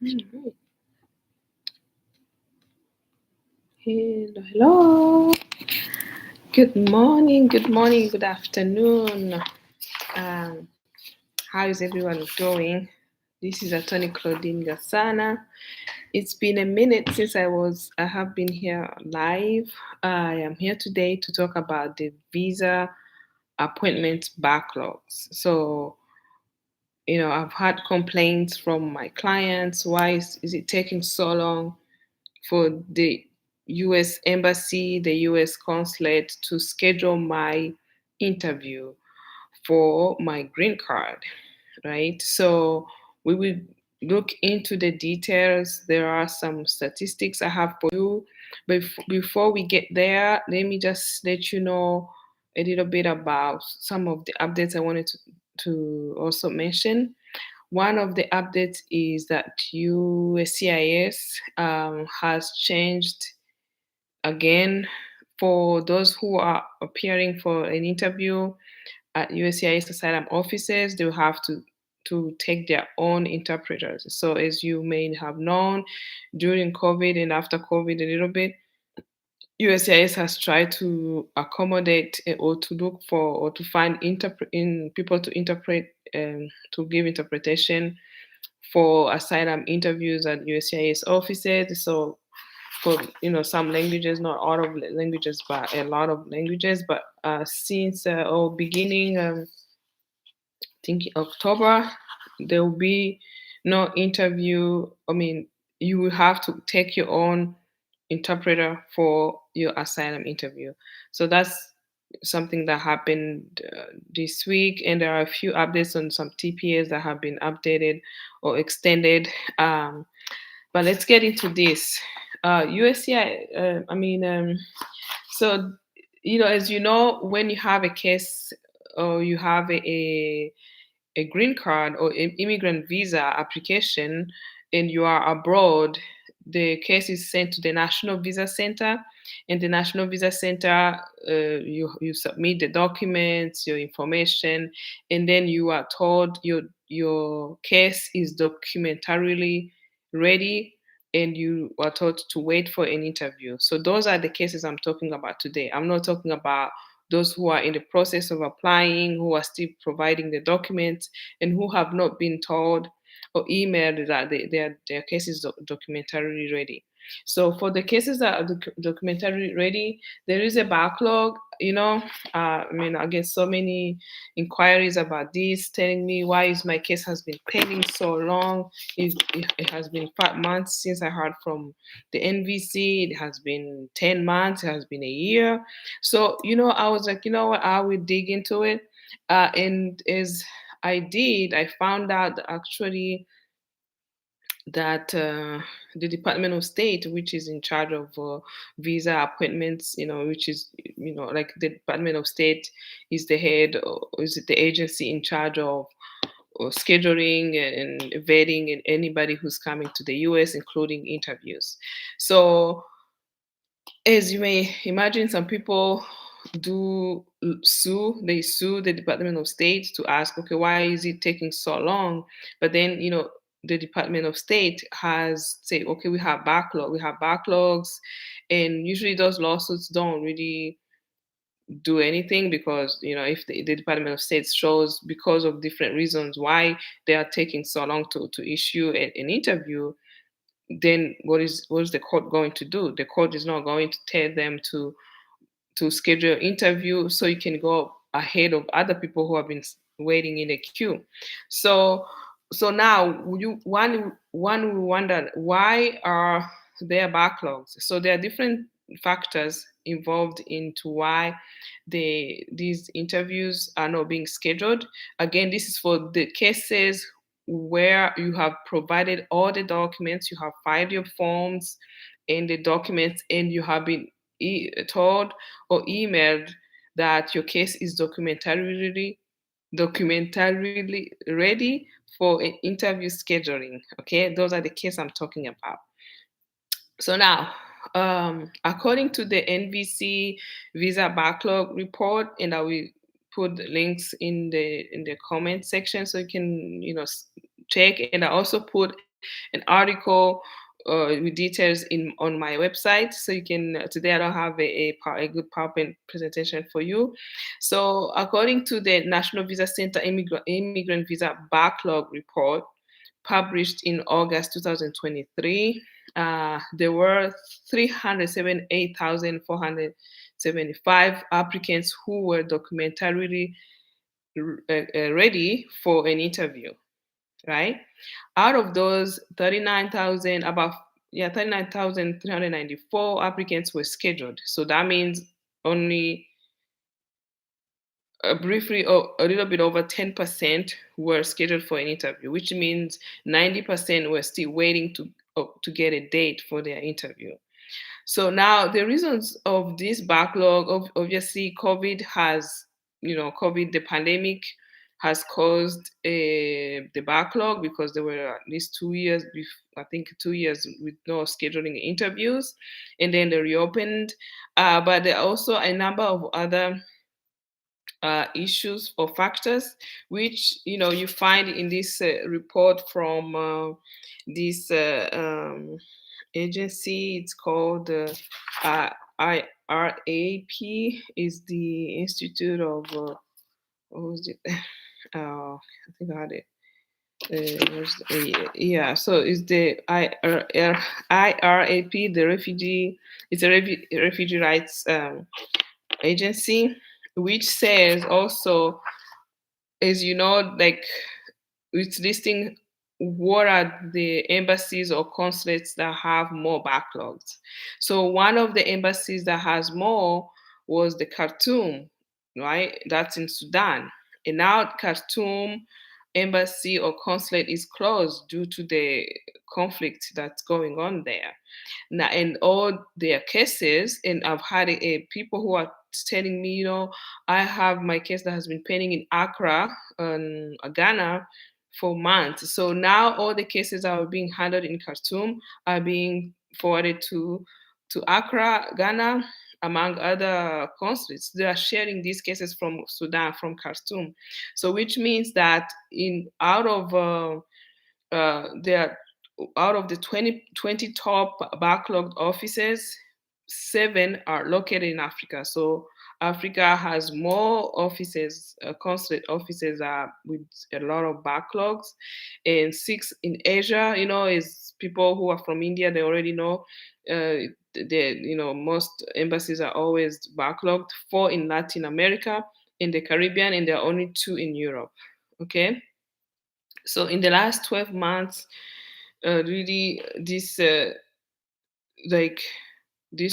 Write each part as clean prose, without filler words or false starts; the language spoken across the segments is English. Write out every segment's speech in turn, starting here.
Alright. Hello, hello. Good morning, good afternoon. Um, how is everyone doing? This is Attorney Claudine Gasana. It's been a minute since I have been here live. I am here today to talk about the visa appointment backlogs. So, I've had complaints from my clients. Why is it taking so long for the US Embassy, the US Consulate to schedule my interview for my green card, right? So we will look into the details. There are some statistics I have for you. But before we get there, let me just let you know a little bit about some of the updates I wanted to also mention. One of the updates is that USCIS has changed again for those who are appearing for an interview at USCIS asylum offices. They will have to take their own interpreters. So, as you may have known, during COVID and after COVID, a little bit, USCIS has tried to accommodate or to look for or to find in people to interpret to give interpretation for asylum interviews at USCIS offices. So for some languages, not all of languages, but a lot of languages. But since beginning, I think October, there will be no interview. I mean, you will have to take your own interpreter for your asylum interview. So that's something that happened this week, and there are a few updates on some TPAs that have been updated or extended. But let's get into this. USCI, so as you know, when you have a case or you have a green card or immigrant visa application and you are abroad, the case is sent to the National Visa Center. And the National Visa Center, you submit the documents, your information, and then you are told your case is documentarily ready, and you are told to wait for an interview. So those are the cases I'm talking about today. I'm not talking about those who are in the process of applying, who are still providing the documents, and who have not been told or emailed that their case is documentary ready. So for the cases that are documentary ready, there is a backlog. I get so many inquiries about this, telling me why is my case has been pending so long. It has been 5 months since I heard from the NVC. It has been 10 months. It has been a year. So, I was like, you know what, I will dig into it. And as I did, I found out that actually that the Department of State, which is in charge of visa appointments, which is, like the Department of State is the head, or is it the agency in charge of or scheduling and vetting and anybody who's coming to the US, including interviews. So as you may imagine, some people they sue the Department of State to ask, okay, why is it taking so long? But then, the Department of State has said, okay, we have backlogs, and usually those lawsuits don't really do anything because, if the Department of State shows because of different reasons why they are taking so long to issue an interview, then what is the court going to do? The court is not going to tell them to schedule an interview so you can go ahead of other people who have been waiting in a queue. So now one will wonder, why are there backlogs? So there are different factors involved into why these interviews are not being scheduled. Again, this is for the cases where you have provided all the documents, you have filed your forms and the documents, and you have been told or emailed that your case is documentarily ready for an interview scheduling. Okay, those are the cases I'm talking about. So now, according to the NVC visa backlog report, and I will put the links in the comment section so you can check. And I also put an article with details on my website. So you can today I don't have a good PowerPoint presentation for you. So according to the National Visa Center Immigrant Visa Backlog Report published in August 2023, there were 378,475 applicants who were documentarily ready for an interview, right? Out of those, 39,000, about 39,394 applicants were scheduled. So that means only briefly, a little bit over 10% were scheduled for an interview, which means 90% were still waiting to get a date for their interview. So now the reasons of this backlog, obviously, the pandemic has caused the backlog because there were at least 2 years, I think 2 years with no scheduling interviews, and then they reopened. But there are also a number of other issues or factors which you find in this report from this agency. It's called IRAP, is the Institute of what was it? I think I had it. Yeah, so it's the IRAP, the refugee. It's a refugee rights agency, which says also, as like it's listing what are the embassies or consulates that have more backlogs. So one of the embassies that has more was the Khartoum, right? That's in Sudan. And now Khartoum embassy or consulate is closed due to the conflict that's going on there. Now, and all their cases, and I've had people who are telling me, I have my case that has been pending in Accra, Ghana, for months. So now all the cases that are being handled in Khartoum are being forwarded to Accra, Ghana, among other consulates. They are sharing these cases from Sudan, from Khartoum. So which means that there out of the 20 top backlogged offices, 7 are located in Africa. So Africa has more offices, consulate offices with a lot of backlogs, and 6 in Asia. Is people who are from India. They already know. Most embassies are always backlogged. 4 in Latin America, in the Caribbean, and there are only 2 in Europe. Okay. So in the last 12 months, really this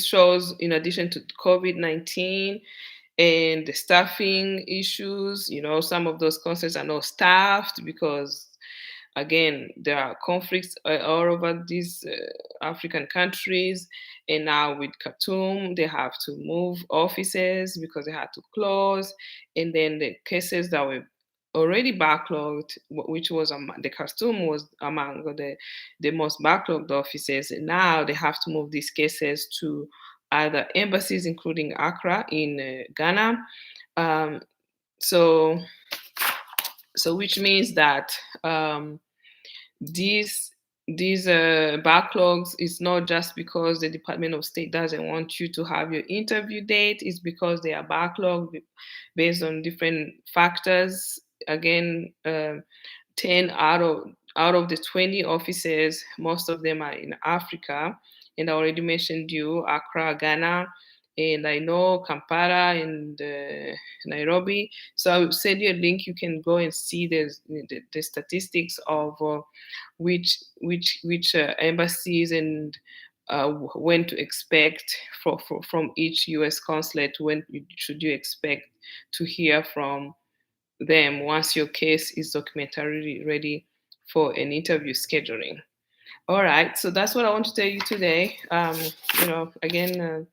shows, in addition to COVID-19 and the staffing issues, some of those concerts are not staffed because, again, there are conflicts all over these African countries. And now with Khartoum, they have to move offices because they had to close. And then the cases that were already backlogged, which was the Khartoum was among the most backlogged offices. And now they have to move these cases to other embassies, including Accra in Ghana. So which means that these backlogs is not just because the Department of State doesn't want you to have your interview date. It's because they are backlogged based on different factors. Again, 10 out of the 20 offices, most of them are in Africa. And I already mentioned you, Accra, Ghana, and I know Kampala and Nairobi. So I will send you a link. You can go and see the statistics of which embassies and when to expect from each U.S. consulate. When should you expect to hear from them once your case is documentarily ready for an interview scheduling? All right, so that's what I want to tell you today. Again,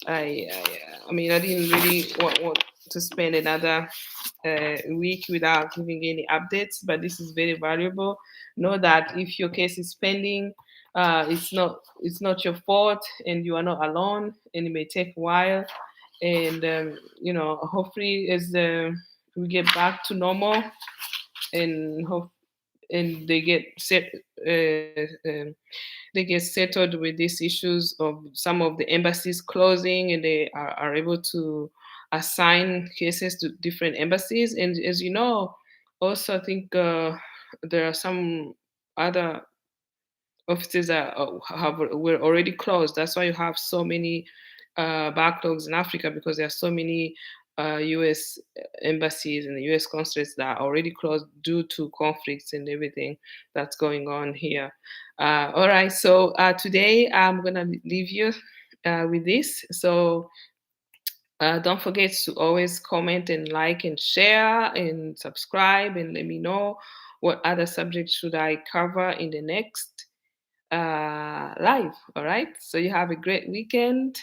I mean, I didn't really want to spend another week without giving any updates, but this is very valuable. Know that if your case is pending, it's not your fault, and you are not alone, and it may take a while. And hopefully, as we get back to normal, and hope and they get they get settled with these issues of some of the embassies closing, and they are able to assign cases to different embassies. And as you know, also I think there are some other offices that were already closed. That's why you have so many backlogs in Africa, because there are so many U.S. embassies and the U.S. consulates that are already closed due to conflicts and everything that's going on here. All right, so today I'm gonna leave you with this. So don't forget to always comment and like and share and subscribe, and let me know what other subjects should I cover in the next live. All right. So you have a great weekend.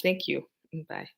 Thank you. Bye.